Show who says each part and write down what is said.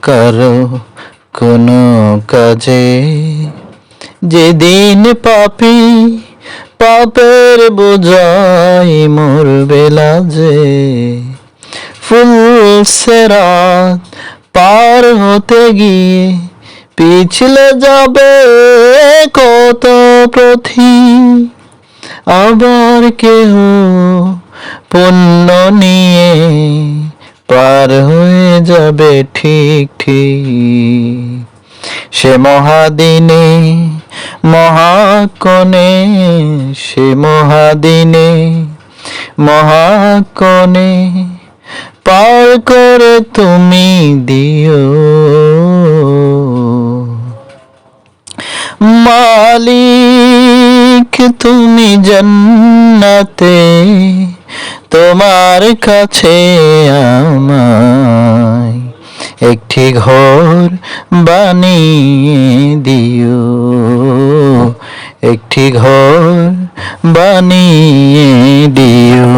Speaker 1: কারো কোনো কাজে যেদিন পাপী পাপের বোঝাই মোর বেলা যে ফুলসেরাত পার হতে গিয়ে পিছলে যাবে কত পথি, আবার কেহ পুণ্য নিয়ে পার হয়ে যাবে ঠিক ঠিক। সে মহাদিনে মহাকণে, সে মহাদিনে মহাকণে পার করে তুমি দিও। মালিক তুমি জান্নাতে, তোমার কাছে আমায় একটি ঘর বানিয়ে দিও, একটি ঘর বানিয়ে দিও।